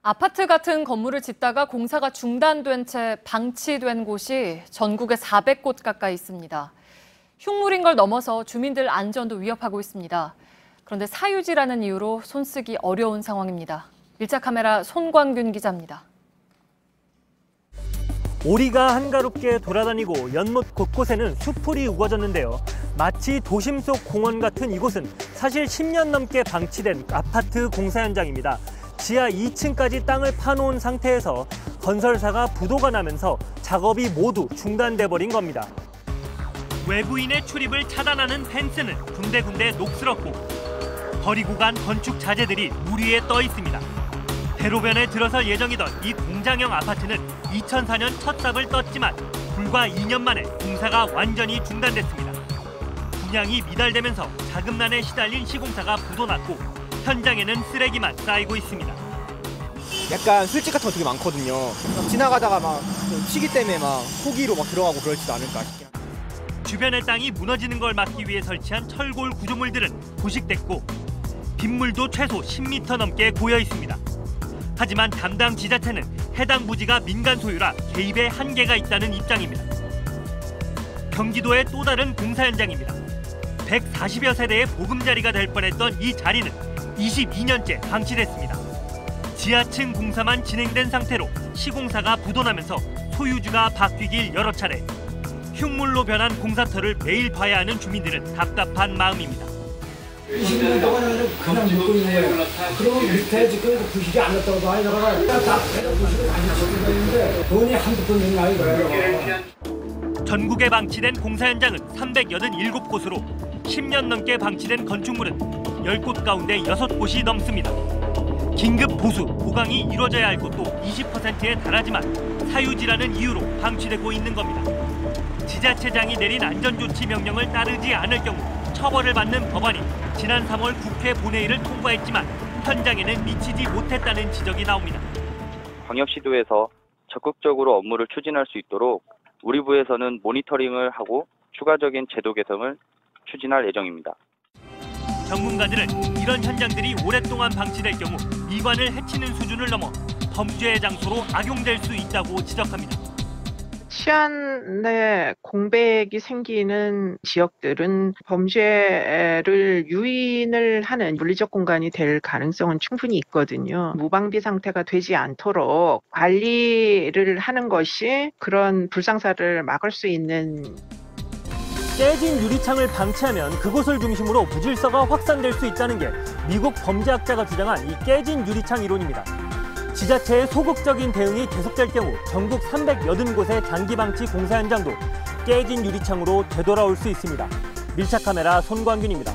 아파트 같은 건물을 짓다가 공사가 중단된 채 방치된 곳이 전국에 400곳 가까이 있습니다. 흉물인 걸 넘어서 주민들 안전도 위협하고 있습니다. 그런데 사유지라는 이유로 손쓰기 어려운 상황입니다. 밀착 카메라 손광균 기자입니다. 오리가 한가롭게 돌아다니고 연못 곳곳에는 수풀이 우거졌는데요. 마치 도심 속 공원 같은 이곳은 사실 10년 넘게 방치된 아파트 공사 현장입니다. 지하 2층까지 땅을 파놓은 상태에서 건설사가 부도가 나면서 작업이 모두 중단돼 버린 겁니다. 외부인의 출입을 차단하는 펜스는 군데군데 녹슬었고 버리고 간 건축 자재들이 물 위에 떠 있습니다. 대로변에 들어설 예정이던 이 공장형 아파트는 2004년 첫 삽을 떴지만 불과 2년 만에 공사가 완전히 중단됐습니다. 분양이 미달되면서 자금난에 시달린 시공사가 부도났고 현장에는 쓰레기만 쌓이고 있습니다. 약간 술집 같은 거 되게 많거든요. 지나가다가 막 시기 때문에 막 호기로 막 들어가고 그럴지도 않을까 싶긴 합니다. 주변의 땅이 무너지는 걸 막기 위해 설치한 철골 구조물들은 부식됐고 빗물도 최소 10m 넘게 고여 있습니다. 하지만 담당 지자체는 해당 부지가 민간 소유라 개입에 한계가 있다는 입장입니다. 경기도의 또 다른 공사 현장입니다. 140여 세대의 보금자리가 될 뻔했던 이 자리는 22년째 방치됐습니다. 지하층 공사만 진행된 상태로 시공사가 부도나면서 소유주가 바뀌길 여러 차례. 흉물로 변한 공사터를 매일 봐야 하는 주민들은 답답한 마음입니다. 20년 동안은 그냥 묻고 있는 거예요. 그러면 밑에 지금 부식이 안 났다고 하니까 다 부식을 많이 쳐주고 있는데 돈이 한두 푼 있나 이거예요. 전국에 방치된 공사 현장은 387곳으로 10년 넘게 방치된 건축물은 10곳 가운데 6곳이 넘습니다. 긴급 보수, 보강이 이루어져야 할 곳도 20%에 달하지만 사유지라는 이유로 방치되고 있는 겁니다. 지자체장이 내린 안전조치 명령을 따르지 않을 경우 처벌을 받는 법안이 지난 3월 국회 본회의를 통과했지만 현장에는 미치지 못했다는 지적이 나옵니다. 광역시도에서 적극적으로 업무를 추진할 수 있도록 우리 부에서는 모니터링을 하고 추가적인 제도 개선을 추진할 예정입니다. 전문가들은 이런 현장들이 오랫동안 방치될 경우 미관을 해치는 수준을 넘어 범죄의 장소로 악용될 수 있다고 지적합니다. 치안에 공백이 생기는 지역들은 범죄를 유인을 하는 물리적 공간이 될 가능성은 충분히 있거든요. 무방비 상태가 되지 않도록 관리를 하는 것이 그런 불상사를 막을 수 있는. 깨진 유리창을 방치하면 그곳을 중심으로 무질서가 확산될 수 있다는 게 미국 범죄학자가 주장한 이 깨진 유리창 이론입니다. 지자체의 소극적인 대응이 계속될 경우 전국 380곳의 장기 방치 공사 현장도 깨진 유리창으로 되돌아올 수 있습니다. 밀착 카메라 손광균입니다.